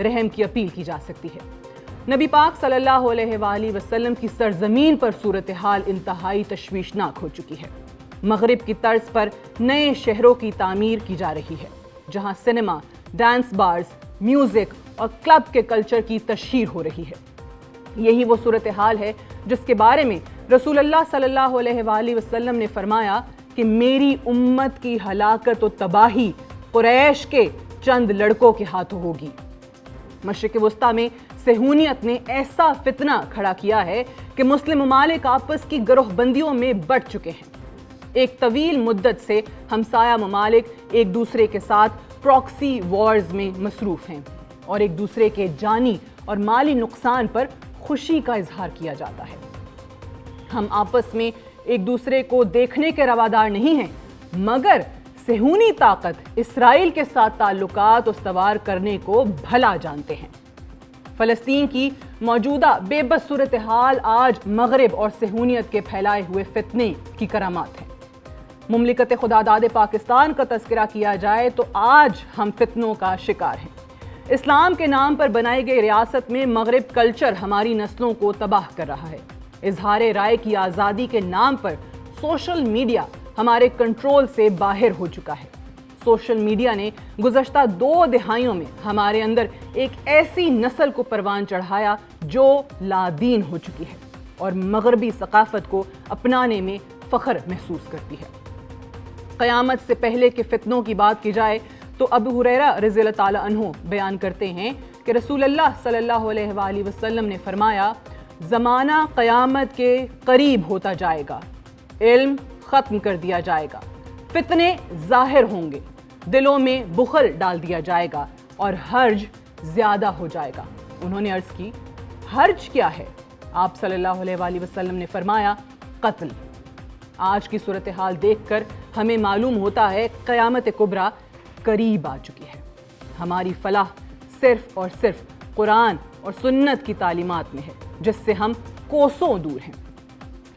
رحم کی اپیل کی جا سکتی ہے۔ نبی پاک صلی اللہ علیہ وآلہ وسلم کی سرزمین پر صورتحال انتہائی تشویشناک ہو چکی ہے۔ مغرب کی طرز پر نئے شہروں کی تعمیر کی جا رہی ہے، جہاں سینما، ڈانس بارز، میوزک اور کلب کے کلچر کی تشہیر ہو رہی ہے۔ یہی وہ صورتحال ہے جس کے بارے میں رسول اللہ صلی اللہ علیہ وآلہ وسلم نے فرمایا کہ میری امت کی ہلاکت و تباہی قریش کے چند لڑکوں کے ہاتھوں ہوگی۔ مشرق وسطیٰ میں صہیونیت نے ایسا فتنہ کھڑا کیا ہے کہ مسلم ممالک آپس کی گروہ بندیوں میں بٹ چکے ہیں۔ ایک طویل مدت سے ہمسایہ ممالک ایک دوسرے کے ساتھ پراکسی وارز میں مصروف ہیں اور ایک دوسرے کے جانی اور مالی نقصان پر خوشی کا اظہار کیا جاتا ہے۔ ہم آپس میں ایک دوسرے کو دیکھنے کے روادار نہیں ہیں، مگر صہیونی طاقت اسرائیل کے ساتھ تعلقات استوار کرنے کو بھلا جانتے ہیں۔ فلسطین کی موجودہ بے بس صورتحال آج مغرب اور صہیونیت کے پھیلائے ہوئے فتنے کی کرامات ہے۔ مملکت خداداد پاکستان کا تذکرہ کیا جائے تو آج ہم فتنوں کا شکار ہیں۔ اسلام کے نام پر بنائی گئی ریاست میں مغرب کلچر ہماری نسلوں کو تباہ کر رہا ہے۔ اظہار رائے کی آزادی کے نام پر سوشل میڈیا ہمارے کنٹرول سے باہر ہو چکا ہے۔ سوشل میڈیا نے گزشتہ 2 دہائیوں میں ہمارے اندر ایک ایسی نسل کو پروان چڑھایا جو لادین ہو چکی ہے اور مغربی ثقافت کو اپنانے میں فخر محسوس کرتی ہے۔ قیامت سے پہلے کے فتنوں کی بات کی جائے تو ابو ہریرہ رضی اللہ تعالیٰ عنہ بیان کرتے ہیں کہ رسول اللہ صلی اللہ علیہ وآلہ وسلم نے فرمایا، زمانہ قیامت کے قریب ہوتا جائے گا، علم ختم کر دیا جائے گا، فتنے ظاہر ہوں گے، دلوں میں بخل ڈال دیا جائے گا اور حرج زیادہ ہو جائے گا۔ انہوں نے عرض کی، حرج کیا ہے؟ آپ صلی اللہ علیہ وآلہ وسلم نے فرمایا، قتل۔ آج کی صورتحال دیکھ کر ہمیں معلوم ہوتا ہے قیامت کبریٰ قریب آ چکی ہے۔ ہماری فلاح صرف اور صرف قرآن اور سنت کی تعلیمات میں ہے، جس سے ہم کوسوں دور ہیں۔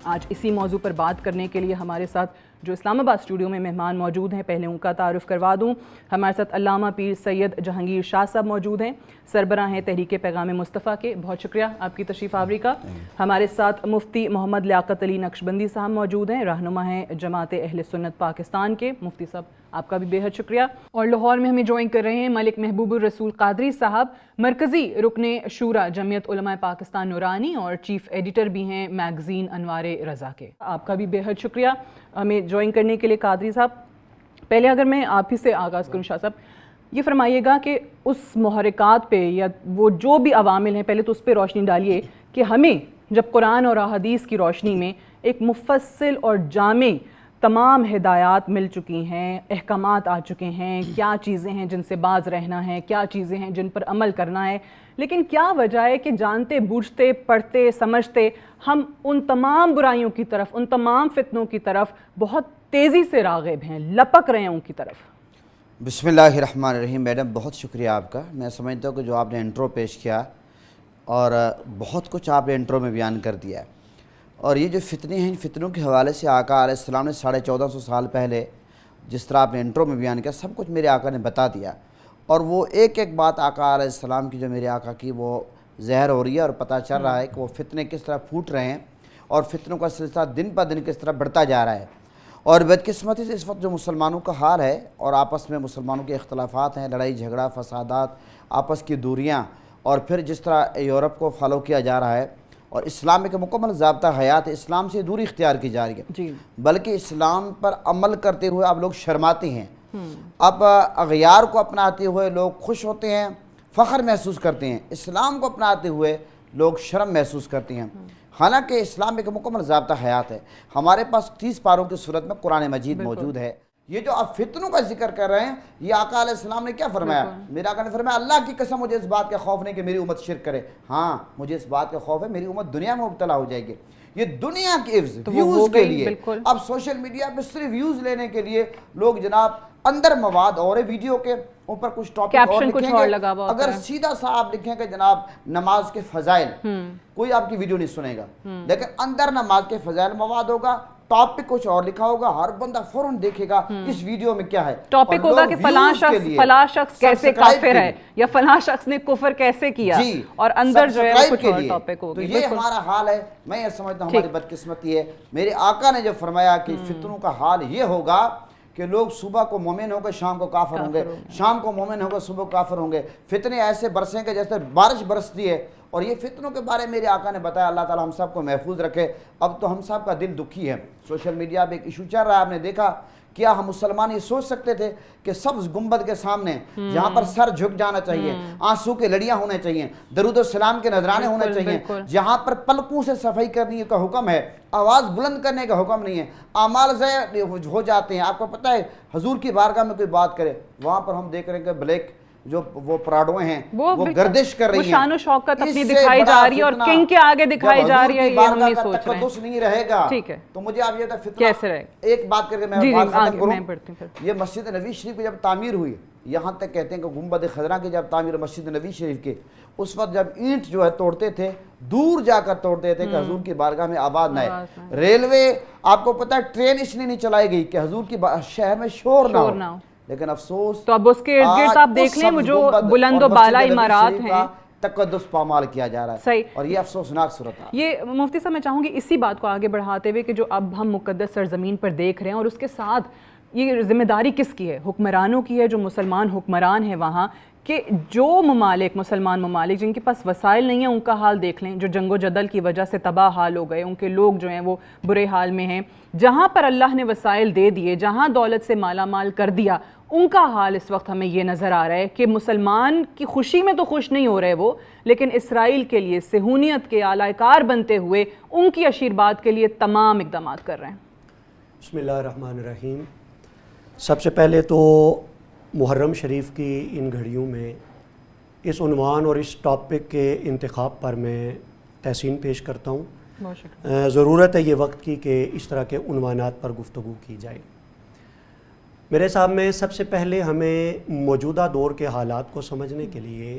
آج اسی موضوع پر بات کرنے کے لیے ہمارے ساتھ جو اسلام آباد اسٹوڈیو میں مہمان موجود ہیں، پہلے ان کا تعارف کروا دوں۔ ہمارے ساتھ علامہ پیر سید جہانگیر شاہ صاحب موجود ہیں، سربراہ ہیں تحریک پیغام مصطفیٰ کے، بہت شکریہ آپ کی تشریف آوری کا۔ ہمارے ساتھ مفتی محمد لیاقت علی نقشبندی صاحب موجود ہیں، رہنما ہیں جماعت اہل سنت پاکستان کے۔ مفتی صاحب آپ کا بھی بے حد شکریہ۔ اور لاہور میں ہمیں جوائن کر رہے ہیں ملک محبوب الرسول قادری صاحب، مرکزی رکن شورا جمعیت علماء پاکستان نورانی اور چیف ایڈیٹر بھی ہیں میگزین انوار رضا کے۔ آپ کا بھی بے حد شکریہ ہمیں جوائن کرنے کے لیے قادری صاحب۔ پہلے اگر میں آپ ہی سے آغاز کروں شاہ صاحب، یہ فرمائیے گا کہ اس محرکات پہ یا وہ جو بھی عوامل ہیں، پہلے تو اس پہ روشنی ڈالیے کہ ہمیں جب قرآن اور احادیث کی روشنی میں ایک مفصل اور جامع تمام ہدایات مل چکی ہیں، احکامات آ چکے ہیں، کیا چیزیں ہیں جن سے باز رہنا ہے، کیا چیزیں ہیں جن پر عمل کرنا ہے، لیکن کیا وجہ ہے کہ جانتے بوجھتے پڑھتے سمجھتے ہم ان تمام برائیوں کی طرف، ان تمام فتنوں کی طرف بہت تیزی سے راغب ہیں، لپک رہے ہیں ان کی طرف؟ بسم اللہ الرحمن الرحیم۔ میڈم بہت شکریہ آپ کا۔ میں سمجھتا ہوں کہ جو آپ نے انٹرو پیش کیا اور بہت کچھ آپ نے انٹرو میں بیان کر دیا ہے، اور یہ جو فتنے ہیں، ان فتنوں کے حوالے سے آقا علیہ السلام نے 1450 سال پہلے جس طرح آپ نے انٹرو میں بیان کیا، سب کچھ میرے آقا نے بتا دیا، اور وہ ایک ایک بات آقا علیہ السلام کی جو میرے آقا کی وہ ظاہر ہو رہی ہے اور پتہ چل رہا ہے کہ وہ فتنے کس طرح پھوٹ رہے ہیں اور فتنوں کا سلسلہ دن پہ دن کس طرح بڑھتا جا رہا ہے۔ اور بدقسمتی سے اس وقت جو مسلمانوں کا حال ہے اور آپس میں مسلمانوں کے اختلافات ہیں، لڑائی جھگڑا، فسادات، آپس کی دوریاں، اور پھر جس طرح یورپ کو فالو کیا جا رہا ہے اور اسلام کے مکمل ضابطہ حیات اسلام سے دوری اختیار کی جا رہی ہے، بلکہ اسلام پر عمل کرتے ہوئے اب لوگ شرماتے ہیں۔ اب اغیار کو اپناتے ہوئے لوگ خوش ہوتے ہیں، فخر محسوس کرتے ہیں، اسلام کو اپناتے ہوئے لوگ شرم محسوس کرتے ہیں، حالانکہ اسلام ایک مکمل ضابطہ حیات ہے۔ ہمارے پاس 30 پاروں کی صورت میں قرآن مجید موجود ہے۔ یہ جو آپ فتنوں کا ذکر کر رہے ہیں، یہ آقا علیہ السلام نے کیا فرمایا؟ میرے آقا نے فرمایا، اللہ کی قسم مجھے اس بات کا خوف نہیں کہ میری امت شرک کرے، ہاں مجھے اس بات کا خوف ہے میری امت دنیا میں مبتلا ہو جائے گی۔ یہ دنیا کے ویوز کے لیے، اب سوشل میڈیا پہ صرف ویوز لینے کے لیے لوگ جناب اندر مواد اور ویڈیو کے اوپر کچھ ٹاپک اور لکھیں گے۔ اگر سیدھا سا آپ لکھیں کہ جناب نماز کے فضائل، کوئی آپ کی ویڈیو نہیں سنے گا، لیکن اندر نماز کے فضائل مواد ہوگا، ٹاپک کچھ اور لکھا ہوگا, ہر بندہ فوراً دیکھے گا اس ویڈیو میں کیا ہے. ٹاپک ہوگا کہ فلاں شخص کیسے کافر ہے یا فلاں شخص نے کفر کیسے کیا, اور اندر جو ہے کچھ اور ٹاپک ہوگی. تو یہ ہمارا حال ہے. میں یہ سمجھتا ہوں ہماری بدقسمتی ہے. میرے آقا نے جو فرمایا کہ فتنوں کا حال یہ ہوگا کہ لوگ صبح کو مومن ہوں گے, شام کو کافر ہوں گے, شام کو مومن ہوں گے, صبح کو کافر ہوں گے. فتنے ایسے برسیں گے جیسے بارش برستی ہے. اور یہ فتنوں کے بارے میں میرے آقا نے بتایا. اللہ تعالی ہم سب کو محفوظ رکھے. اب تو ہم سب کا دل دکھی ہے. سوشل میڈیا پہ ایک ایشو چل رہا ہے, آپ نے دیکھا. کیا ہم مسلمان یہ سوچ سکتے تھے کہ سبز گنبد کے سامنے جہاں پر سر جھک جانا چاہیے, آنسو کے لڑیاں ہونے چاہیے, درود و سلام کے نذرانے ہونے چاہیے, جہاں پر پلکوں سے صفائی کرنے کا حکم ہے, آواز بلند کرنے کا حکم نہیں ہے, اعمال ضائع ہو جاتے ہیں. آپ کو پتہ ہے حضور کی بارگاہ میں کوئی بات کرے, وہاں پر ہم دیکھ رہے ہیں کہ بلیک جو وہ پراڈویں ہیں وہ گردش کر رہی ہیں, شان و شوکت اپنی دکھائی جا رہی ہے اور کنگ کے آگے دکھائی جا رہی ہے. یہ ہم نہیں سوچ رہے ہیں تقدس نہیں رہے گا. ٹھیک ہے, تو مجھے آپ یہ تھا فتنہ کیسے رہے گا. ایک بات کر کے میں بات ختم کروں. یہ مسجد نبی شریف کی جب تعمیر ہوئی, یہاں تک کہتے ہیں کہ گنبد خضرا کی جب تعمیر مسجد نبی شریف کی, اس وقت جب اینٹ جو ہے توڑتے تھے دور جا کر توڑتے تھے کہ حضور کی بارگاہ میں آواز نہ آئے. ریلوے آپ کو پتہ ہے ٹرین اس لیے نہیں چلائی گئی کہ حضور کی شہر میں شور نہ ہو. لیکن افسوس تو اب اس کے ارد گرد آپ دیکھ لیں وہ جو بلند و بالا عمارات ہیں تقدس پامال کیا جا رہا ہے. صحیح, اور یہ افسوسناک صورت ہے. یہ مفتی صاحب میں چاہوں گی اسی بات کو آگے بڑھاتے ہوئے کہ جو اب ہم مقدس سرزمین پر دیکھ رہے ہیں, اور اس کے ساتھ یہ ذمہ داری کس کی ہے؟ حکمرانوں کی ہے, جو مسلمان حکمران ہیں وہاں, کہ جو ممالک مسلمان ممالک جن کے پاس وسائل نہیں ہیں ان کا حال دیکھ لیں, جو جنگ و جدل کی وجہ سے تباہ حال ہو گئے, ان کے لوگ جو ہیں وہ برے حال میں ہیں. جہاں پر اللہ نے وسائل دے دیے, جہاں دولت سے مالا مال کر دیا, ان کا حال اس وقت ہمیں یہ نظر آ رہا ہے کہ مسلمان کی خوشی میں تو خوش نہیں ہو رہے وہ, لیکن اسرائیل کے لیے صہیونیت کے اعلی کار بنتے ہوئے ان کی اشیرباد کے لیے تمام اقدامات کر رہے ہیں. بسم اللہ الرحمن الرحیم. سب سے پہلے تو محرم شریف کی ان گھڑیوں میں اس عنوان اور اس ٹاپک کے انتخاب پر میں تحسین پیش کرتا ہوں. ضرورت ہے یہ وقت کی کہ اس طرح کے عنوانات پر گفتگو کی جائے. میرے حساب میں سب سے پہلے ہمیں موجودہ دور کے حالات کو سمجھنے کے لیے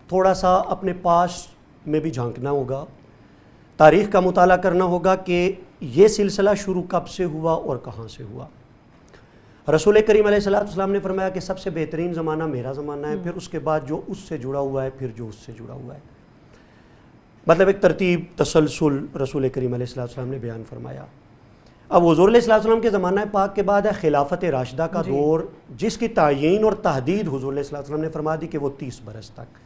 تھوڑا سا اپنے پاس میں بھی جھانکنا ہوگا, تاریخ کا مطالعہ کرنا ہوگا کہ یہ سلسلہ شروع کب سے ہوا اور کہاں سے ہوا. رسول کریم علیہ السلام نے فرمایا کہ سب سے بہترین زمانہ میرا زمانہ ہے, پھر اس کے بعد جو اس سے جڑا ہوا ہے, پھر جو اس سے جڑا ہوا ہے. مطلب ایک ترتیب تسلسل رسول کریم علیہ السلام نے بیان فرمایا. اب حضور علیہ السلام کے زمانہ پاک کے بعد ہے خلافت راشدہ کا دور, جس کی تعیین اور تحدید حضور علیہ السلام نے فرما دی کہ وہ 30 برس تک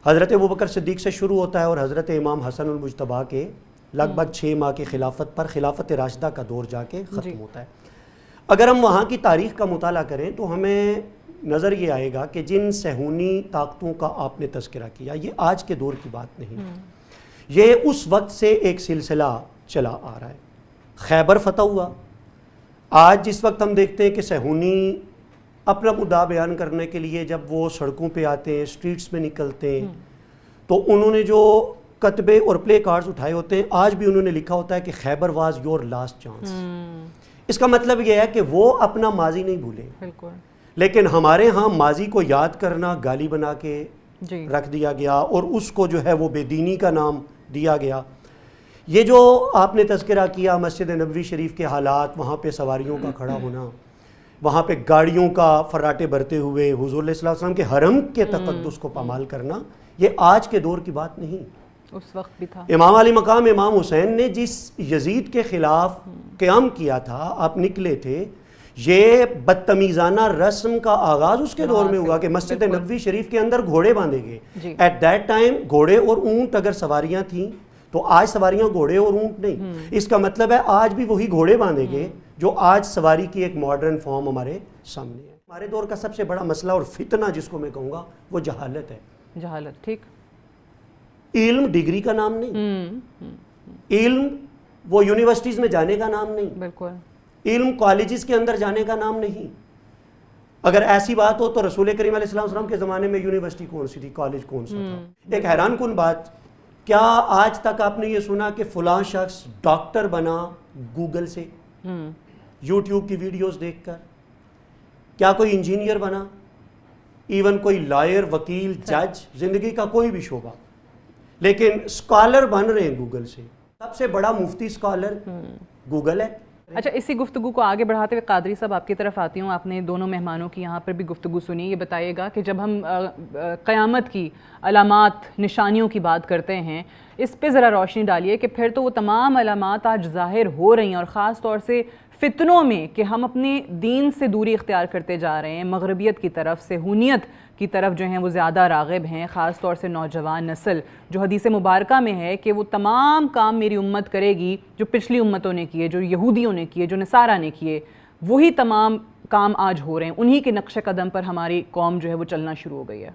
حضرت ابوبکر صدیق سے شروع ہوتا ہے اور حضرت امام حسن المجتبیٰ کے لگ بھگ 6 ماہ کی خلافت پر خلافت راشدہ کا دور جا کے ختم ہوتا ہے. اگر ہم وہاں کی تاریخ کا مطالعہ کریں تو ہمیں نظر یہ آئے گا کہ جن صہیونی طاقتوں کا آپ نے تذکرہ کیا, یہ آج کے دور کی بات نہیں, یہ اس وقت سے ایک سلسلہ چلا آ رہا ہے. خیبر فتح ہوا. آج جس وقت ہم دیکھتے ہیں کہ صہیونی اپنا مدعا بیان کرنے کے لیے جب وہ سڑکوں پہ آتے ہیں, اسٹریٹس میں نکلتے ہیں, تو انہوں نے جو کتبے اور پلے کارڈز اٹھائے ہوتے ہیں, آج بھی انہوں نے لکھا ہوتا ہے کہ خیبر واز یور لاسٹ چانس. اس کا مطلب یہ ہے کہ وہ اپنا ماضی نہیں بھولے, لیکن ہمارے ہاں ماضی کو یاد کرنا گالی بنا کے رکھ دیا گیا اور اس کو جو ہے وہ بے دینی کا نام دیا گیا. یہ جو آپ نے تذکرہ کیا مسجد نبوی شریف کے حالات, وہاں پہ سواریوں کا کھڑا ہونا, وہاں پہ گاڑیوں کا فراٹے بھرتے ہوئے حضور علیہ السلام کے حرم کے تقدس کو پامال کرنا, یہ آج کے دور کی بات نہیں, اس وقت بھی تھا. امام علی مقام امام حسین نے جس یزید کے خلاف قیام کیا تھا, آپ نکلے تھے, یہ بدتمیزانہ رسم کا آغاز اس کے دور میں ہوا کہ مسجد نبوی شریف کے اندر گھوڑے باندھے گئے. ایٹ دیٹ ٹائم گھوڑے اور اونٹ اگر سواریاں تھیں تو آج سواریاں گھوڑے اور اونٹ نہیں. اس کا مطلب ہے آج بھی وہی گھوڑے باندھے گئے جو آج سواری کی ایک ماڈرن فارم ہمارے سامنے ہے. ہمارے دور کا سب سے بڑا مسئلہ اور فتنہ جس کو میں کہوں گا وہ جہالت ہے. جہالت, ٹھیک. علم ڈگری کا نام نہیں, علم وہ یونیورسٹیز میں جانے کا نام نہیں, بالکل. علم کالجز کے اندر جانے کا نام نہیں. اگر ایسی بات ہو تو رسول کریم علیہ السلام کے زمانے میں یونیورسٹی کون سی تھی, کالج کون سا تھا؟ ایک حیران کن بات, کیا آج تک آپ نے یہ سنا کہ فلاں شخص ڈاکٹر بنا گوگل سے, یوٹیوب کی ویڈیوز دیکھ کر؟ کیا کوئی انجینئر بنا, ایون کوئی لائر, وکیل, جج, زندگی کا کوئی بھی شعبہ, لیکن اسکالر بن رہے ہیں گوگل سے. سب سے بڑا مفتی اسکالر گوگل ہے. اچھا، اسی گفتگو کو آگے بڑھاتے ہوئے قادری صاحب آپ کی طرف آتی ہوں. آپ نے دونوں مہمانوں کی یہاں پر بھی گفتگو سنی. یہ بتائیے گا کہ جب ہم قیامت کی علامات نشانیوں کی بات کرتے ہیں، اس پہ ذرا روشنی ڈالیے کہ پھر تو وہ تمام علامات آج ظاہر ہو رہی ہیں، اور خاص طور سے فتنوں میں کہ ہم اپنے دین سے دوری اختیار کرتے جا رہے ہیں، مغربیت کی طرف، صہیونیت کی طرف جو ہیں وہ زیادہ راغب ہیں، خاص طور سے نوجوان نسل، جو حدیث مبارکہ میں ہے کہ وہ تمام کام میری امت کرے گی جو پچھلی امتوں نے کیے، جو یہودیوں نے کیے، جو نصارہ نے کیے، وہی تمام کام آج ہو رہے ہیں. انہی کے نقش قدم پر ہماری قوم جو ہے وہ چلنا شروع ہو گئی ہے.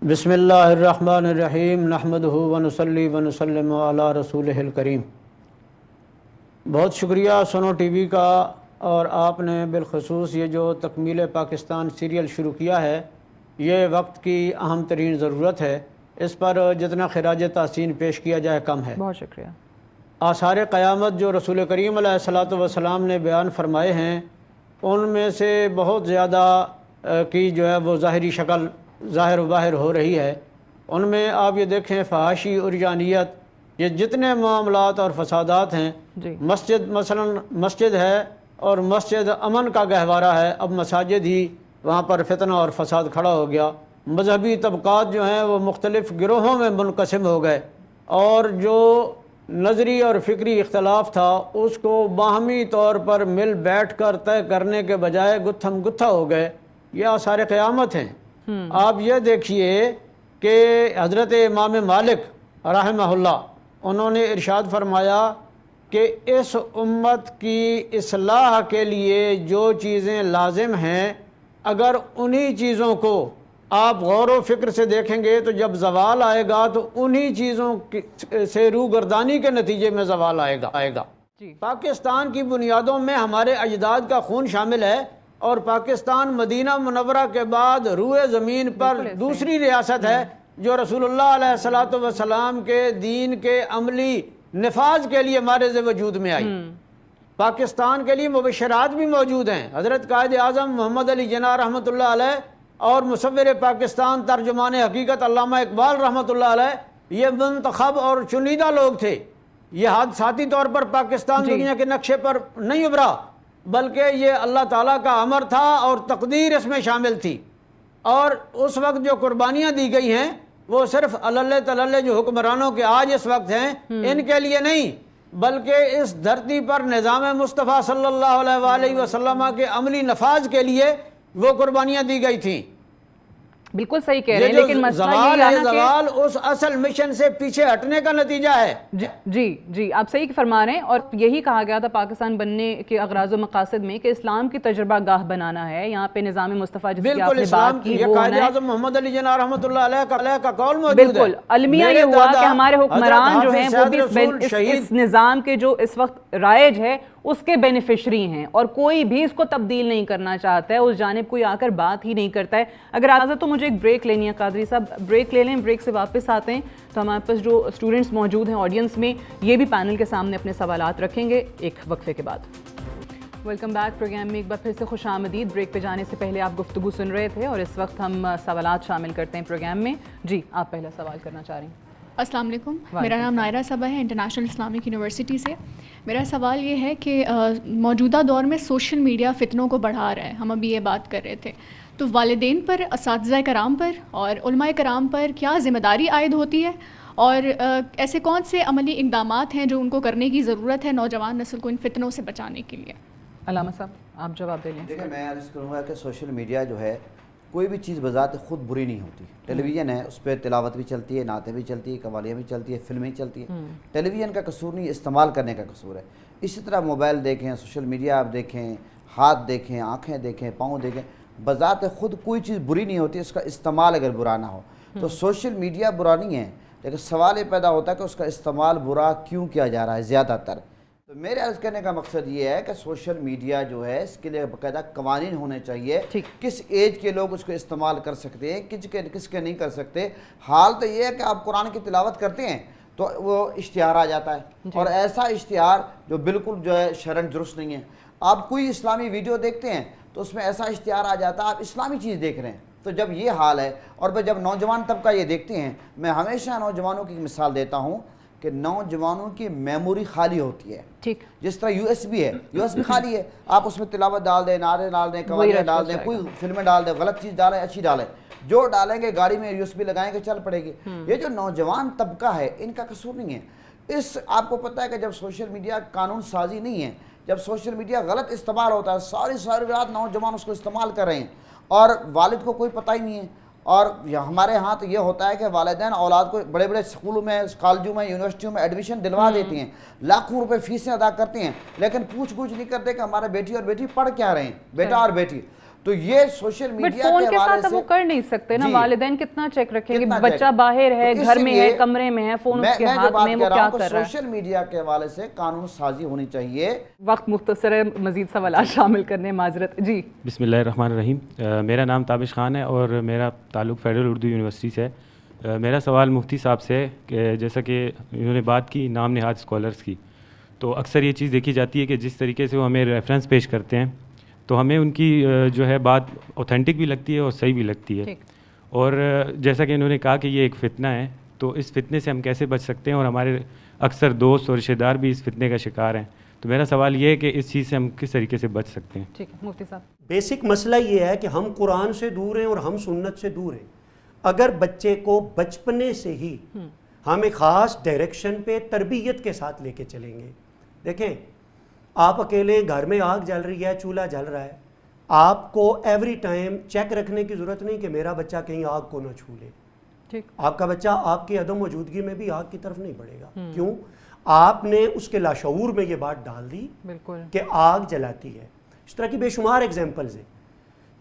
بسم اللہ الرحمن الرحیم، نحمدہ ونصلی ونسلم علی رسولہ الکریم. بہت شکریہ سونو ٹی وی کا، اور آپ نے بالخصوص یہ جو تکمیل پاکستان سیریل شروع کیا ہے، یہ وقت کی اہم ترین ضرورت ہے. اس پر جتنا خراج تحسین پیش کیا جائے کم ہے. بہت شکریہ. آثار قیامت جو رسول کریم علیہ الصلاۃ والسلام نے بیان فرمائے ہیں، ان میں سے بہت زیادہ کی جو ہے وہ ظاہری شکل ظاہر و باہر ہو رہی ہے. ان میں آپ یہ دیکھیں فحاشی اور عریانیت، یہ جتنے معاملات اور فسادات ہیں. جی. مثلا مسجد ہے اور مسجد امن کا گہوارہ ہے، اب مساجد ہی وہاں پر فتنہ اور فساد کھڑا ہو گیا. مذہبی طبقات جو ہیں وہ مختلف گروہوں میں منقسم ہو گئے، اور جو نظری اور فکری اختلاف تھا اس کو باہمی طور پر مل بیٹھ کر طے کرنے کے بجائے گتھم گتھا ہو گئے. یہ آثار قیامت ہیں. آپ یہ دیکھیے کہ حضرت امام مالک رحمہ اللہ، انہوں نے ارشاد فرمایا کہ اس امت کی اصلاح کے لیے جو چیزیں لازم ہیں، اگر انہی چیزوں کو آپ غور و فکر سے دیکھیں گے تو جب زوال آئے گا تو انہی چیزوں سے روگردانی کے نتیجے میں زوال آئے گا. پاکستان کی بنیادوں میں ہمارے اجداد کا خون شامل ہے، اور پاکستان مدینہ منورہ کے بعد روئے زمین پر دوسری ریاست ہے جو رسول اللہ علیہ الصلوۃ والسلام کے دین کے عملی نفاذ کے لیے مارز وجود میں آئی. پاکستان کے لیے مبشرات بھی موجود ہیں. حضرت قائد اعظم محمد علی جناح رحمۃ اللہ علیہ اور مصور پاکستان ترجمان حقیقت علامہ اقبال رحمۃ اللہ علیہ، یہ منتخب اور چنیدہ لوگ تھے. یہ حادثاتی طور پر پاکستان دنیا کے نقشے پر نہیں ابھرا، بلکہ یہ اللہ تعالیٰ کا امر تھا اور تقدیر اس میں شامل تھی. اور اس وقت جو قربانیاں دی گئی ہیں وہ صرف اللہ تعالیٰ جو حکمرانوں کے آج اس وقت ہیں ان کے لیے نہیں، بلکہ اس دھرتی پر نظام مصطفیٰ صلی اللہ علیہ وآلہ وسلم کے عملی نفاذ کے لیے وہ قربانیاں دی گئی تھیں. بالکل صحیح کہہ رہے ہیں، لیکن مسئلہ یہ ہے کہ زوال اس اصل مشن سے پیچھے ہٹنے کا نتیجہ ہے. جی آپ صحیح فرما رہے ہیں. اور یہی کہا گیا تھا پاکستان بننے کے اغراض و مقاصد میں کہ اسلام کی تجربہ گاہ بنانا ہے. یہاں پہ نظام مصطفیٰ جس کی آپ نے بات کی وہ قائد اعظم محمد علی جناح رحمۃ اللہ علیہ کا قول موجود ہے. بالکل المیہ یہ ہوا کہ ہمارے حکمران جو ہیں وہ بھی اس نظام کے جو اس وقت رائج ہے اس کے بینیفیشری ہیں، اور کوئی بھی اس کو تبدیل نہیں کرنا چاہتا ہے، اس جانب کوئی آ کر بات ہی نہیں کرتا ہے. اگر اجازت تو مجھے ایک بریک لینی ہے قادری صاحب، بریک لے لیں. بریک سے واپس آتے ہیں تو ہمارے پاس جو اسٹوڈنٹس موجود ہیں آڈینس میں، یہ بھی پینل کے سامنے اپنے سوالات رکھیں گے ایک وقفے کے بعد. ویلکم بیک پروگرام میں ایک بار پھر سے خوش آمدید. بریک پہ جانے سے پہلے آپ گفتگو سن رہے تھے اور اس وقت ہم سوالات شامل کرتے ہیں پروگرام میں. جی آپ پہلا سوال کرنا چاہ رہی ہیں. السلام علیکم، میرا نام نائرہ صبا ہے، انٹرنیشنل اسلامک یونیورسٹی سے. میرا سوال یہ ہے کہ موجودہ دور میں سوشل میڈیا فتنوں کو بڑھا رہا ہے، ہم ابھی یہ بات کر رہے تھے، تو والدین پر، اساتذہ کرام پر اور علماء کرام پر کیا ذمہ داری عائد ہوتی ہے، اور ایسے کون سے عملی اقدامات ہیں جو ان کو کرنے کی ضرورت ہے نوجوان نسل کو ان فتنوں سے بچانے کے لیے؟ علامہ صاحب آپ جواب دے لیں. دیکھیں میں عرض کروں گا کہ سوشل میڈیا جو ہے کوئی بھی چیز بذات خود بری نہیں ہوتی. ٹیلی ویژن ہے، اس پہ تلاوت بھی چلتی ہے، نعتیں بھی چلتی ہے، قوالیاں بھی چلتی ہے، فلمیں چلتی ہیں. ٹیلی ویژن کا قصور نہیں، استعمال کرنے کا قصور ہے. اسی طرح موبائل دیکھیں، سوشل میڈیا آپ دیکھیں، ہاتھ دیکھیں، آنکھیں دیکھیں، پاؤں دیکھیں، بذات خود کوئی چیز بری نہیں ہوتی، اس کا استعمال اگر برا نہ ہو. تو سوشل میڈیا برا نہیں ہے، لیکن سوال یہ پیدا ہوتا ہے کہ اس کا استعمال برا کیوں کیا جا رہا ہے زیادہ تر. تو میرے عرض کرنے کا مقصد یہ ہے کہ سوشل میڈیا جو ہے اس کے لیے باقاعدہ قوانین ہونے چاہیے، کس ایج کے لوگ اس کو استعمال کر سکتے ہیں، کس کے نہیں کر سکتے. حال تو یہ ہے کہ آپ قرآن کی تلاوت کرتے ہیں تو وہ اشتہار آ جاتا ہے، اور ایسا اشتہار جو بالکل جو ہے شرعاً درست نہیں ہے. آپ کوئی اسلامی ویڈیو دیکھتے ہیں تو اس میں ایسا اشتہار آ جاتا ہے، آپ اسلامی چیز دیکھ رہے ہیں. تو جب یہ حال ہے، اور جب نوجوان طبقہ یہ دیکھتے ہیں، میں ہمیشہ نوجوانوں کی مثال دیتا ہوں کہ نوجوانوں کی میموری خالی ہوتی ہے. ٹھیک. جس طرح یو ایس بی ہے, یو ایس بی خالی ہے, آپ اس میں تلاوت ڈال دیں, نعرے ڈال دیں, قوالیاں ڈال دیں, کوئی فلمیں ڈال دیں, غلط چیز ڈالیں, اچھی ڈالیں, جو ڈالیں گے گاڑی میں یو ایس بی لگائیں گے چل پڑے گی. یہ جو نوجوان طبقہ ہے ان کا قصور نہیں ہے. آپ کو پتہ ہے کہ جب سوشل میڈیا قانون سازی نہیں ہے, جب سوشل میڈیا غلط استعمال ہوتا ہے, ساری رات نوجوان اس کو استعمال کر رہے ہیں اور والد کو کوئی پتہ ہی نہیں ہے. اور ہمارے ہاں تو یہ ہوتا ہے کہ والدین اولاد کو بڑے بڑے اسکولوں میں, کالجوں میں, یونیورسٹیوں میں ایڈمیشن دلوا دیتی ہیں, لاکھوں روپے فیسیں ادا کرتی ہیں, لیکن پوچھ گچھ نہیں کرتے کہ ہمارے بیٹی اور بیٹی پڑھ کیا رہے ہیں, بیٹا اور بیٹی. تو یہ سوشل میڈیا فون کے ساتھ اب وہ کر نہیں سکتے نا, والدین کتنا چیک رکھیں گے, بچہ باہر ہے, گھر میں ہے, کمرے میں ہے, فون اس کے ہاتھ میں, وہ کیا کر رہا ہے. سوشل میڈیا کے حوالے سے قانون سازی ہونی چاہیے. وقت مختصر ہے, مزید سوالات شامل کرنے معذرت. جی بسم اللہ الرحمن الرحیم. میرا نام تابش خان ہے اور میرا تعلق فیڈرل اردو یونیورسٹی سے ہے. میرا سوال مفتی صاحب سے کہ جیسا کہ انہوں نے بات کی نام نہاد اسکالرس کی, تو اکثر یہ چیز دیکھی جاتی ہے کہ جس طریقے سے وہ ہمیں ریفرنس پیش کرتے ہیں تو ہمیں ان کی جو ہے بات اوتھینٹک بھی لگتی ہے اور صحیح بھی لگتی ہے. اور جیسا کہ انہوں نے کہا کہ یہ ایک فتنہ ہے, تو اس فتنے سے ہم کیسے بچ سکتے ہیں, اور ہمارے اکثر دوست اور رشتہ دار بھی اس فتنے کا شکار ہیں. تو میرا سوال یہ ہے کہ اس چیز سے ہم کس طریقے سے بچ سکتے ہیں. ٹھیک ہے مفتی صاحب. بیسک مسئلہ یہ ہے کہ ہم قرآن سے دور ہیں اور ہم سنت سے دور ہیں. اگر بچے کو بچپنے سے ہی ہم ایک خاص ڈائریکشن پہ تربیت کے ساتھ لے کے چلیں گے. دیکھیں, آپ اکیلے گھر میں آگ جل رہی ہے, چولہا جل رہا ہے, آپ کو ایوری ٹائم چیک رکھنے کی ضرورت نہیں کہ میرا بچہ کہیں آگ کو نہ چھو لے. آپ کا بچہ آپ کی عدم موجودگی میں بھی آگ کی طرف نہیں بڑھے گا. کیوں؟ آپ نے اس کے لاشعور میں یہ بات ڈال دی کہ آگ جلاتی ہے. اس طرح کی بے شمار ایگزامپلز ہیں.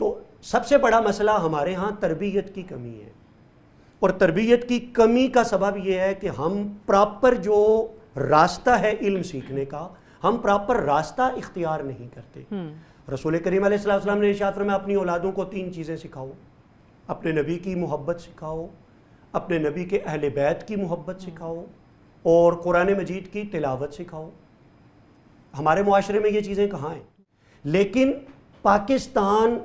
تو سب سے بڑا مسئلہ ہمارے ہاں تربیت کی کمی ہے, اور تربیت کی کمی کا سبب یہ ہے کہ ہم پراپر جو راستہ ہے علم سیکھنے کا, ہم پراپر راستہ اختیار نہیں کرتے. رسول کریم علیہ السلام نے ارشاد فرمایا اپنی اولادوں کو 3 چیزیں سکھاؤ, اپنے نبی کی محبت سکھاؤ, اپنے نبی کے اہل بیت کی محبت سکھاؤ, اور قرآن مجید کی تلاوت سکھاؤ. ہمارے معاشرے میں یہ چیزیں کہاں ہیں؟ لیکن پاکستان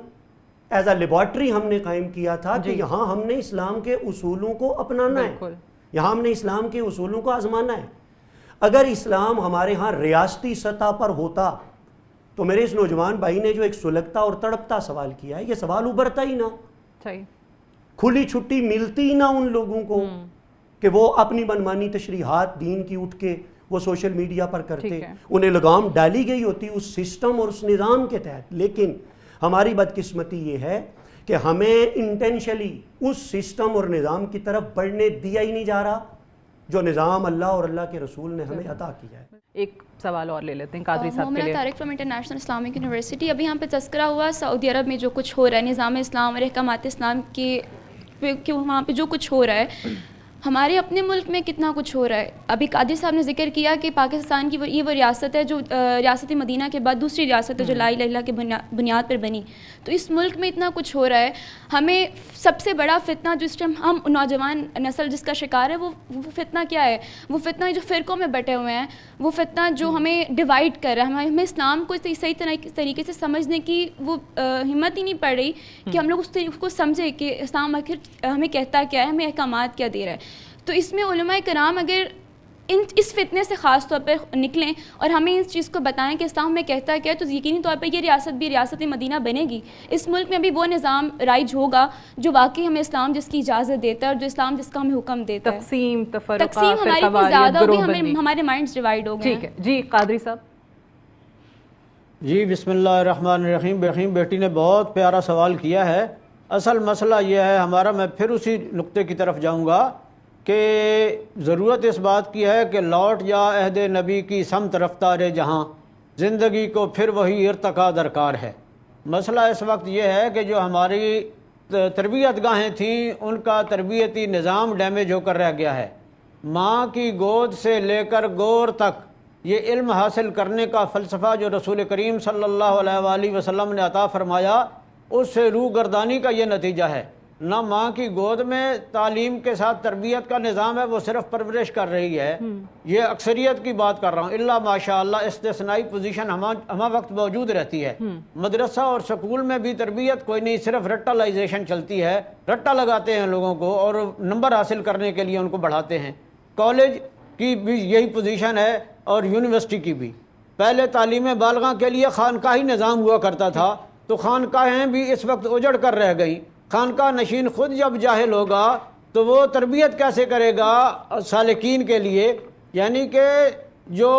ایز اے لیبارٹری ہم نے قائم کیا تھا کہ یہاں ہم نے اسلام کے اصولوں کو اپنانا ہے, یہاں ہم نے اسلام کے اصولوں کو آزمانا ہے. اگر اسلام ہمارے ہاں ریاستی سطح پر ہوتا تو میرے اس نوجوان بھائی نے جو ایک سلگتا اور تڑپتا سوال کیا ہے, یہ سوال ابھرتا ہی نہ. کھلی چھٹی ملتی نہ ان لوگوں کو کہ وہ اپنی منمانی تشریحات دین کی اٹھ کے وہ سوشل میڈیا پر کرتے, انہیں لگام ڈالی گئی ہوتی اس سسٹم اور اس نظام کے تحت. لیکن ہماری بدقسمتی یہ ہے کہ ہمیں انٹینشلی اس سسٹم اور نظام کی طرف بڑھنے دیا ہی نہیں جا رہا جو نظام اللہ اور اللہ کے رسول نے ہمیں عطا کیا ہے. ایک سوال اور لے لیتے ہیں قادری صاحب کے لیے. Tariq from international Islamic university. ابھی یہاں پہ تذکرہ ہوا سعودی عرب میں جو کچھ ہو رہا ہے, نظام اسلام اور احکامات اسلام کے وہاں پہ جو کچھ ہو رہا ہے, ہمارے اپنے ملک میں کتنا کچھ ہو رہا ہے. ابھی قادری صاحب نے ذکر کیا کہ پاکستان کی یہ وہ ریاست ہے جو ریاست مدینہ کے بعد دوسری ریاست ہے جو لا الہ الا اللہ کے بنیاد پر بنی. تو اس ملک میں اتنا کچھ ہو رہا ہے. ہمیں سب سے بڑا فتنہ جو اس ٹائم ہم نوجوان نسل جس کا شکار ہے, وہ فتنہ کیا ہے؟ وہ فتنہ جو فرقوں میں بٹے ہوئے ہیں, وہ فتنہ جو ہمیں ڈیوائڈ کر رہا ہے. ہمیں اسلام کو صحیح طریقے سے سمجھنے کی وہ ہمت ہی نہیں پڑ رہی کہ ہم لوگ اس کو سمجھے کہ اسلام آخر ہمیں کہتا کیا ہے, ہمیں احکامات کیا دے رہا ہے. تو اس میں علماء کرام اگر اس فتنے سے خاص طور پہ نکلیں اور ہمیں اس چیز کو بتائیں کہ اسلام میں کہتا کیا ہے, تو یقینی طور پہ یہ ریاست بھی ریاست مدینہ بنے گی. اس ملک میں بھی وہ نظام رائج ہوگا جو واقعی ہمیں اسلام جس کی اجازت دیتا ہے اور جو اسلام جس کا ہمیں حکم دیتا ہے. تقسیم ہماری اتنی زیادہ ہوگی, ہمارے مائنڈز ڈیوائڈ ہو گئے. ٹھیک ہے جی قادری صاحب. جی بسم اللہ الرحمن الرحیم. بیٹی نے بہت پیارا سوال کیا ہے. اصل مسئلہ یہ ہے ہمارا, میں پھر اسی نقطے کی طرف جاؤں گا کہ ضرورت اس بات کی ہے کہ لوٹ جا عہد نبی کی سمت رفتار جہاں, زندگی کو پھر وہی ارتقا درکار ہے. مسئلہ اس وقت یہ ہے کہ جو ہماری تربیت گاہیں تھیں ان کا تربیتی نظام ڈیمیج ہو کر رہ گیا ہے. ماں کی گود سے لے کر گور تک یہ علم حاصل کرنے کا فلسفہ جو رسول کریم صلی اللہ علیہ وآلہ وسلم نے عطا فرمایا, اس سے روح گردانی کا یہ نتیجہ ہے. نہ ماں کی گود میں تعلیم کے ساتھ تربیت کا نظام ہے, وہ صرف پرورش کر رہی ہے. یہ اکثریت کی بات کر رہا ہوں, اللہ ماشاءاللہ استثنائی پوزیشن ہمہ وقت موجود رہتی ہے. مدرسہ اور سکول میں بھی تربیت کوئی نہیں, صرف رٹالائزیشن چلتی ہے. رٹا لگاتے ہیں لوگوں کو اور نمبر حاصل کرنے کے لیے ان کو بڑھاتے ہیں. کالج کی بھی یہی پوزیشن ہے اور یونیورسٹی کی بھی. پہلے تعلیم بالغاں کے لیے خانقاہی نظام ہوا کرتا تھا، تو خانقاہیں بھی اس وقت اجڑ کر رہ گئیں. خانقاہ نشین خود جب جاہل ہوگا تو وہ تربیت کیسے کرے گا سالکین کے لیے؟ یعنی کہ جو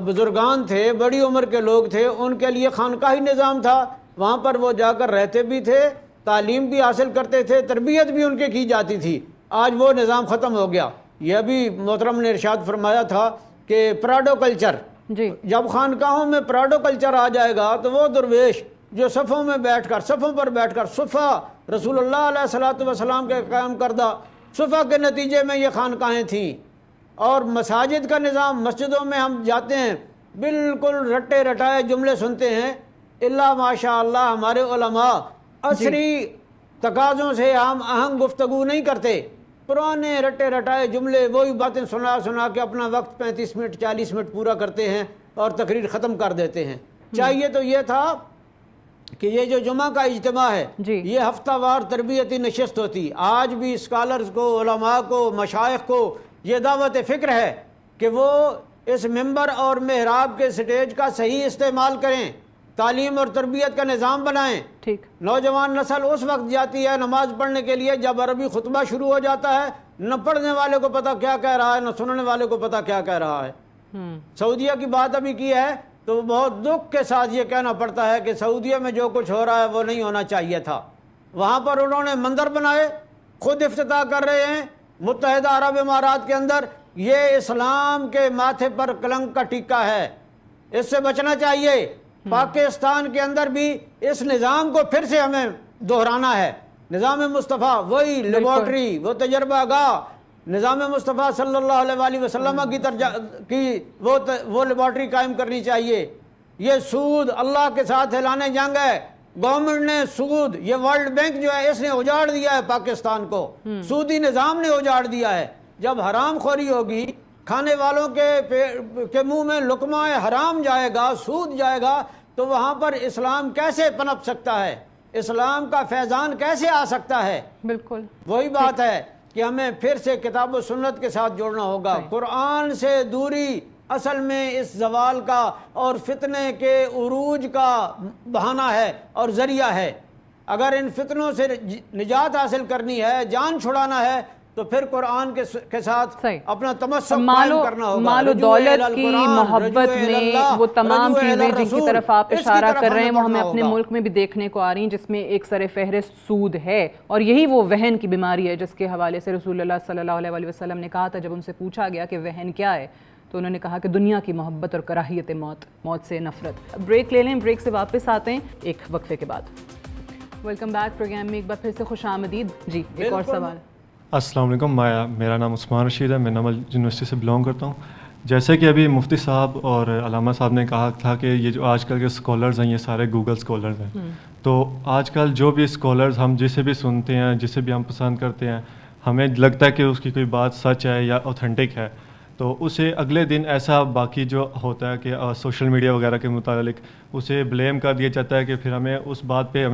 بزرگان تھے، بڑی عمر کے لوگ تھے، ان کے لیے خانقاہی نظام تھا، وہاں پر وہ جا کر رہتے بھی تھے، تعلیم بھی حاصل کرتے تھے، تربیت بھی ان کی جاتی تھی. آج وہ نظام ختم ہو گیا. یہ بھی محترم نے ارشاد فرمایا تھا کہ پراڈو کلچر، جب خانقاہوں میں پراڈو کلچر آ جائے گا تو وہ درویش جو صفوں پر بیٹھ کر صفہ رسول اللہ علیہ الصلوۃ والسلام کے قائم کردہ صفہ کے نتیجے میں یہ خانقاہیں تھیں. اور مساجد کا نظام، مسجدوں میں ہم جاتے ہیں بالکل رٹے رٹائے جملے سنتے ہیں. اللہ ماشاء اللہ ہمارے علماء عصری تقاضوں سے ہم اہم گفتگو نہیں کرتے، پرانے رٹے رٹائے جملے، وہی باتیں سنا کے اپنا وقت 35 منٹ 40 منٹ پورا کرتے ہیں اور تقریر ختم کر دیتے ہیں. چاہیے تو یہ تھا کہ یہ جو جمعہ کا اجتماع ہے یہ ہفتہ وار تربیتی نشست ہوتی. آج بھی اسکالرز کو، علماء کو، مشائخ کو یہ دعوت فکر ہے کہ وہ اس ممبر اور محراب کے سٹیج کا صحیح استعمال کریں، تعلیم اور تربیت کا نظام بنائیں. نوجوان نسل اس وقت جاتی ہے نماز پڑھنے کے لیے جب عربی خطبہ شروع ہو جاتا ہے، نہ پڑھنے والے کو پتہ کیا کہہ رہا ہے، نہ سننے والے کو پتہ کیا کہہ رہا ہے. سعودیہ کی بات ابھی کی ہے تو بہت دکھ کے ساتھ یہ کہنا پڑتا ہے کہ سعودیہ میں جو کچھ ہو رہا ہے وہ نہیں ہونا چاہیے تھا. وہاں پر انہوں نے مندر بنائے، خود افتتاح کر رہے ہیں متحدہ عرب امارات کے اندر. یہ اسلام کے ماتھے پر کلنک کا ٹیکہ ہے، اس سے بچنا چاہیے. پاکستان کے اندر بھی اس نظام کو پھر سے ہمیں دہرانا ہے. نظام مصطفیٰ، وہی لیبارٹری، وہ تجربہ گاہ، نظام مصطفیٰ صلی اللہ علیہ وآلہ وسلم کی وہ لیبارٹری قائم کرنی چاہیے. یہ سود اللہ کے ساتھ اعلان جنگ ہے. گورنمنٹ نے سود، یہ ورلڈ بینک جو ہے اس نے اجاڑ دیا ہے پاکستان کو، سودی نظام نے اجاڑ دیا ہے. جب حرام خوری ہوگی، کھانے والوں کے منہ میں لقمہ حرام جائے گا، سود جائے گا، تو وہاں پر اسلام کیسے پنپ سکتا ہے، اسلام کا فیضان کیسے آ سکتا ہے؟ بالکل وہی بات ہے کہ ہمیں پھر سے کتاب و سنت کے ساتھ جوڑنا ہوگا. قرآن سے دوری اصل میں اس زوال کا اور فتنے کے عروج کا بہانہ ہے اور ذریعہ ہے. اگر ان فتنوں سے نجات حاصل کرنی ہے، جان چھڑانا ہے، تو پھر قرآن کے ساتھ اپنا تمسک قائم کرنا ہوگا. مال و دولت کی محبت میں وہ تمام چیزیں جن کی طرف آپ اشارہ کر رہے ہیں وہ ہمیں اپنے ملک میں بھی دیکھنے کو آ رہی ہیں، جس میں ایک سر فہرست سود ہے. اور یہی وہ وہن کی بیماری ہے جس کے حوالے سے رسول اللہ صلی اللہ علیہ وسلم نے کہا تھا، جب ان سے پوچھا گیا کہ وہن کیا ہے تو انہوں نے کہا کہ دنیا کی محبت اور کراہیت موت سے نفرت. بریک لے لیں، بریک سے واپس آتے ہیں ایک وقفے کے بعد. ویلکم بیک پروگرام میں ایک بار پھر سے خوش آمدید. جی ایک اور سوال. السلام علیکم، میرا نام عثمان رشید ہے، میں نمل یونیورسٹی سے بلانگ کرتا ہوں. جیسے کہ ابھی مفتی صاحب اور علامہ صاحب نے کہا تھا کہ یہ جو آج کل کے اسکالرز ہیں یہ سارے گوگل اسکالرز ہیں. تو آج کل جو بھی اسکالرز ہم جسے بھی سنتے ہیں، جسے بھی ہم پسند کرتے ہیں، ہمیں لگتا ہے کہ اس کی کوئی بات سچ ہے یا اوتھینٹک ہے، تو اسے اگلے دن ایسا باقی جو ہوتا ہے کہ سوشل میڈیا وغیرہ کے متعلق اسے بلیم کر دیا جاتا ہے کہ پھر ہمیں اس بات پہ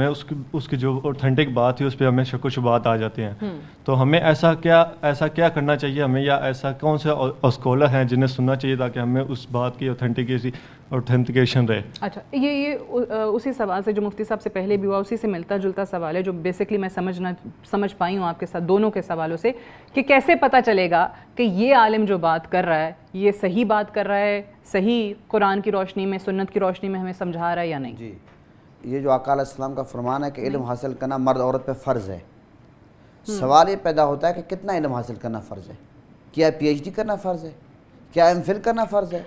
اس کی جو اوتھینٹک بات تھی اس پہ ہمیں شک و شبہات آ جاتے ہیں. تو ہمیں ایسا کیا کرنا چاہیے ہمیں، یا ایسا کون سے اسکالر ہیں جنہیں سننا چاہیے تاکہ ہمیں اس بات کی اوتھینٹیکیشن رہے؟ اچھا، یہ اسی سوال سے جو مفتی صاحب سے پہلے بھی ہوا اسی سے ملتا جلتا سوال ہے جو بیسکلی میں سمجھ پائی ہوں آپ کے ساتھ دونوں کے سوالوں سے، کہ کیسے پتہ چلے گا کہ یہ عالم جو بات کر رہا ہے یہ صحیح بات کر رہا ہے، صحیح قرآن کی روشنی میں، سنت کی روشنی میں ہمیں سمجھا رہا ہے یا نہیں؟ جی، یہ جو آقا علیہ السلام کا فرمان ہے کہ علم حاصل کرنا مرد عورت پہ فرض ہے. سوال یہ پیدا ہوتا ہے کہ کتنا علم حاصل کرنا فرض ہے؟ کیا PhD کرنا فرض ہے؟ کیا MPhil کرنا فرض ہے؟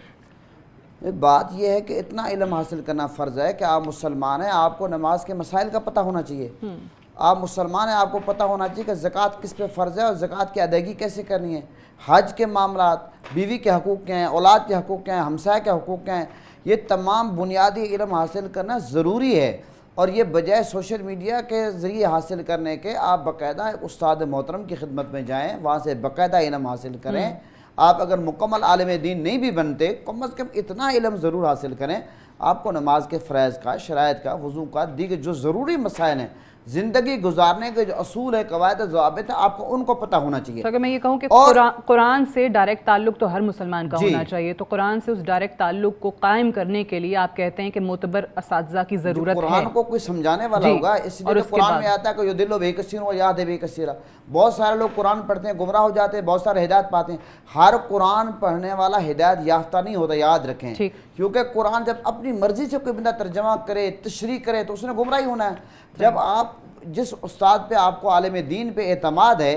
بات یہ ہے کہ اتنا علم حاصل کرنا فرض ہے کہ آپ مسلمان ہیں، آپ کو نماز کے مسائل کا پتہ ہونا چاہیے. آپ مسلمان ہیں، آپ کو پتہ ہونا چاہیے کہ زکوٰۃ کس پہ فرض ہے اور زکوٰۃ کی ادائیگی کیسے کرنی ہے. حج کے معاملات، بیوی کے حقوق کیا ہیں، اولاد کے حقوق کیا ہیں، ہمسایہ کے حقوق کیا ہیں، یہ تمام بنیادی علم حاصل کرنا ضروری ہے. اور یہ بجائے سوشل میڈیا کے ذریعے حاصل کرنے کے آپ باقاعدہ ایک استاد محترم کی خدمت میں جائیں، وہاں سے باقاعدہ علم حاصل کریں. آپ اگر مکمل عالم دین نہیں بھی بنتے، کم از کم اتنا علم ضرور حاصل کریں. آپ کو نماز کے فرائض کا، شرائط کا، وضو کا، دیگر جو ضروری مسائل ہیں زندگی گزارنے کے جو اصول ہے، قواعد ضوابط ہیں، آپ کو ان کو پتہ ہونا چاہیے. تو اگر میں یہ کہوں کہ اور قرآن سے ڈائریکٹ تعلق تو ہر مسلمان کا جی ہونا چاہیے، تو قرآن سے اس ڈائریکٹ تعلق کو قائم کرنے کے لیے آپ کہتے ہیں کہ معتبر اساتذہ کی ضرورت ہے. قرآن کو کوئی سمجھانے والا ہوگا. اس لیے قرآن میں آتا ہے کہ یضل بہ کثیر و یہدی بہ کثیر. بہت سارے لوگ قرآن پڑھتے ہیں، گمراہ ہو جاتے ہیں، بہت سارے ہدایت پاتے ہیں. ہر قرآن پڑھنے والا ہدایت یافتہ نہیں ہوتا، یاد رکھیں. کیونکہ قرآن جب اپنی مرضی سے کوئی بندہ ترجمہ کرے، تشریح کرے، تو اس نے گمراہی ہونا ہے. جب آپ جس استاد پہ آپ کو عالم دین پہ اعتماد ہے،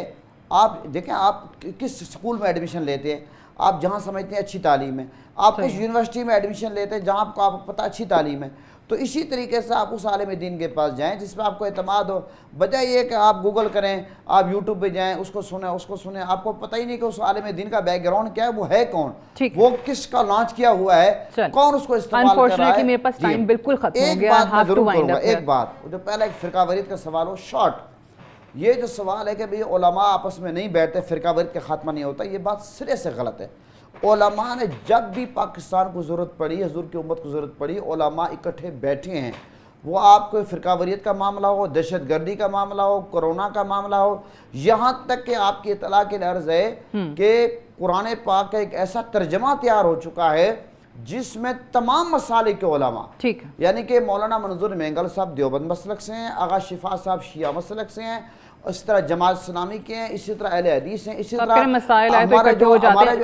آپ دیکھیں آپ کس اسکول میں ایڈمیشن لیتے ہیں، آپ جہاں سمجھتے ہیں اچھی تعلیم ہے. آپ اس یونیورسٹی میں ایڈمیشن لیتے ہیں جہاں آپ کو پتہ اچھی تعلیم ہے. تو اسی طریقے سے آپ اس عالم دین کے پاس جائیں جس پہ آپ کو اعتماد ہو. بجائے یہ کہ آپ گوگل کریں، آپ یوٹیوب پہ جائیں، اس کو سنیں، آپ کو پتہ ہی نہیں کہ اس عالم دین کا بیک گراؤنڈ کیا ہے، وہ ہے کون، وہ کس کا لانچ کیا ہوا ہے، کون اس کو استعمال کر رہا ہے. میرے پاس ٹائم بالکل ختم ہو گیا. ایک بات میں ضرور کروں گا، ایک بات جو پہلا ایک فرقہ واریت کا سوال ہو شارٹ. یہ جو سوال ہے کہ بھئی علماء آپس میں نہیں بیٹھتے، فرقہ واریت کا خاتمہ نہیں ہوتا، یہ بات سرے سے غلط ہے. علماء نے جب بھی پاکستان کو ضرورت پڑی، حضور کی امت کو ضرورت پڑی، علماء اکٹھے بیٹھے ہیں. وہ آپ کو فرقہ واریت کا معاملہ ہو، دہشت گردی کا معاملہ ہو، کرونا کا معاملہ ہو، یہاں تک کہ آپ کی اطلاع کے لیے عرض ہے کہ قرآن پاک کا ایک ایسا ترجمہ تیار ہو چکا ہے جس میں تمام مسالک کے علماء، یعنی کہ مولانا منظور مینگل صاحب دیوبند مسلک سے ہیں، آغا شفا صاحب شیعہ مسلک سے ہیں، اسی طرح جماعت اسلامی کے ہیں، اسی طرح اہل حدیث ہیں، اسی طرح ہمارے جو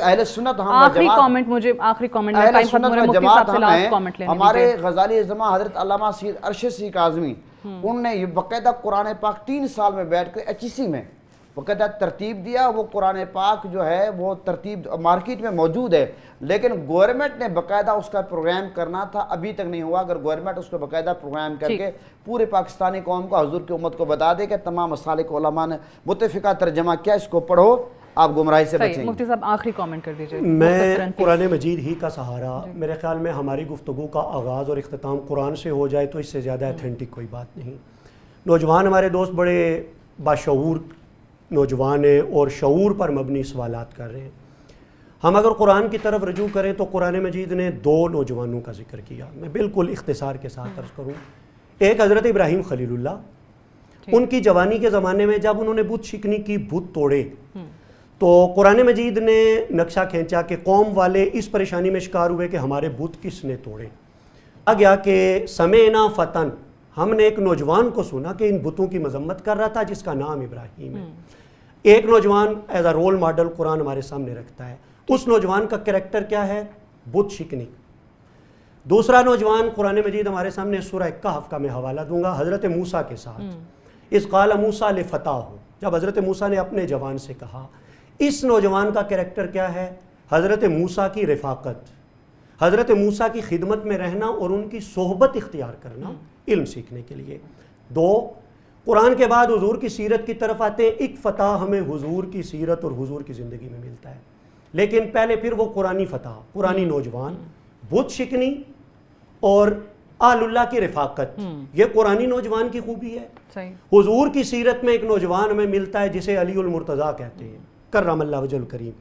اہل سنت آخری کامنٹ مجھے آخری کامنٹ میں ٹائم ختم ہو رہا ہے، مفتی صاحب سے لاسٹ کامنٹ لینے دیجیے. ہمارے غزالی اعظم حضرت علامہ سید ارشد سی کاظمی، ان نے یہ باقاعدہ قرآن پاک 3 سال میں بیٹھ کر HEC میں باقاعدہ ترتیب دیا. وہ قرآن پاک جو ہے وہ ترتیب مارکیٹ میں موجود ہے، لیکن گورنمنٹ نے باقاعدہ اس کا پروگرام کرنا تھا، ابھی تک نہیں ہوا. اگر گورنمنٹ اس کو باقاعدہ پروگرام کر کے پورے پاکستانی قوم کو، حضور کی امت کو بتا دے کہ تمام مسالک علماء نے متفقہ ترجمہ کیا، اس کو پڑھو، آپ گمراہی سے بچیں گے. مفتی صاحب آخری کامنٹ کر دیجیے. میں قرآن مجید ہی کا سہارا، میرے خیال میں ہماری گفتگو کا آغاز اور اختتام قرآن سے ہو جائے تو اس سے زیادہ ایتھینٹک کوئی بات نہیں. نوجوان ہمارے دوست بڑے باشعور نوجوان ہیں اور شعور پر مبنی سوالات کر رہے ہیں. ہم اگر قرآن کی طرف رجوع کریں تو قرآن مجید نے 2 نوجوانوں کا ذکر کیا. میں بالکل اختصار کے ساتھ عرض کروں. ایک حضرت ابراہیم خلیل اللہ، ان کی جوانی کے زمانے میں جب انہوں نے بت شکنی کی، بت توڑے، تو قرآن مجید نے نقشہ کھینچا کہ قوم والے اس پریشانی میں شکار ہوئے کہ ہمارے بت کس نے توڑے. گیا کہ سمعنا فتن، ہم نے ایک نوجوان کو سنا کہ ان بتوں کی مذمت کر رہا تھا جس کا نام ابراہیم ہے. ایک نوجوان ایز اے رول ماڈل قرآن ہمارے سامنے رکھتا ہے. اس نوجوان کا کریکٹر کیا ہے؟ بت شکنی. دوسرا نوجوان قرآن مجید ہمارے سامنے سورہ کہف کا میں حوالہ دوں گا، حضرت موسیٰ کے ساتھ. اذ قال موسیٰ لفتاہ، جب حضرت موسیٰ نے اپنے جوان سے کہا. اس نوجوان کا کریکٹر کیا ہے؟ حضرت موسیٰ کی رفاقت، حضرت موسیٰ کی خدمت میں رہنا اور ان کی صحبت اختیار کرنا علم سیکھنے کے لیے. 2 قرآن کے بعد حضور کی سیرت کی طرف آتے ہیں. ایک فتح ہمیں حضور کی سیرت اور حضور کی زندگی میں ملتا ہے، لیکن پہلے پھر وہ قرآنی فتح، قرآنی نوجوان، بت شکنی اور آل اللہ کی رفاقت، یہ قرآنی نوجوان کی خوبی ہے. حضور کی سیرت میں ایک نوجوان ہمیں ملتا ہے جسے علی المرتضیٰ کہتے ہیں، کرم اللہ وجہ الکریم.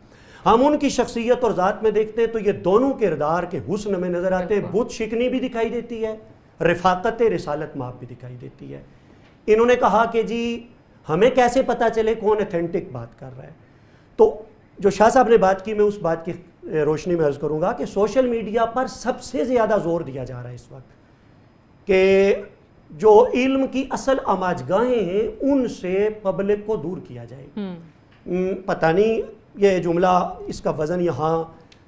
ہم ان کی شخصیت اور ذات میں دیکھتے ہیں تو یہ دونوں کردار کے حسن میں نظر آتے ہیں. بت شکنی بھی دکھائی دیتی ہے، رفاقت رسالت ماپ بھی دکھائی دیتی ہے. انہوں نے کہا کہ جی ہمیں کیسے پتہ چلے کون ایتھینٹک بات کر رہا ہے. تو جو شاہ صاحب نے بات کی، میں اس بات کی روشنی میں عرض کروں گا کہ سوشل میڈیا پر سب سے زیادہ زور دیا جا رہا ہے اس وقت کہ جو علم کی اصل آماجگاہیں ہیں ان سے پبلک کو دور کیا جائے. پتہ نہیں یہ جملہ اس کا وزن یہاں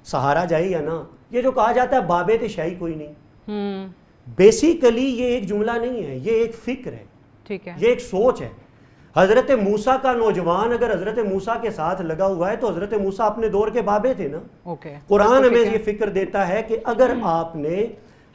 سہارا جائے یا نہ. یہ جو کہا جاتا ہے بابے تے شاہی کوئی نہیں، بیسیکلی یہ ایک جملہ نہیں ہے، یہ ایک فکر ہے، یہ ایک سوچ ہے. حضرت موسیٰ کا نوجوان اگر حضرت موسیٰ کے ساتھ لگا ہوا ہے تو حضرت موسیٰ اپنے دور کے بابے تھے نا. قرآن ہمیں یہ فکر دیتا ہے کہ اگر آپ نے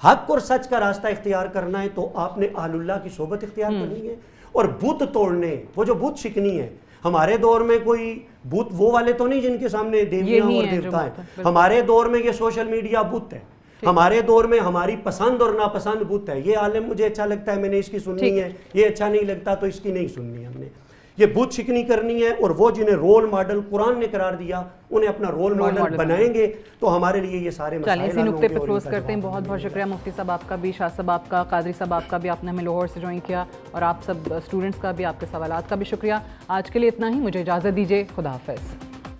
حق اور سچ کا راستہ اختیار کرنا ہے تو آپ نے اہل اللہ کی صحبت اختیار کرنی ہے. اور بت توڑنے، وہ جو بت شکنی ہے، ہمارے دور میں کوئی بت وہ والے تو نہیں جن کے سامنے دیویاں اور دیوتا ہیں. ہمارے دور میں یہ سوشل میڈیا بت ہے. ہمارے دور میں ہماری پسند اور ناپسند بت ہے. یہ عالم مجھے اچھا لگتا ہے میں نے اس کی سننی ہے، یہ اچھا نہیں لگتا تو اس کی نہیں سننی ہم نے. یہ بت شکنی کرنی ہے، اور وہ جنہیں رول ماڈل قرآن نے قرار دیا انہیں اپنا رول ماڈل بنائیں گے تو ہمارے لیے یہ سارے مسائل چلیے اسی نقطے پہ کلوز کرتے ہیں. بہت بہت شکریہ مفتی صاحب آپ کا بھی، شاہ صاحب آپ کا، قادری صاحب آپ کا بھی، آپ نے ہمیں لاہور سے جوائن کیا، اور آپ سب اسٹوڈنٹس کا بھی، آپ کے سوالات کا بھی شکریہ. آج کے لیے اتنا ہی، مجھے اجازت دیجیے. خدا حافظ.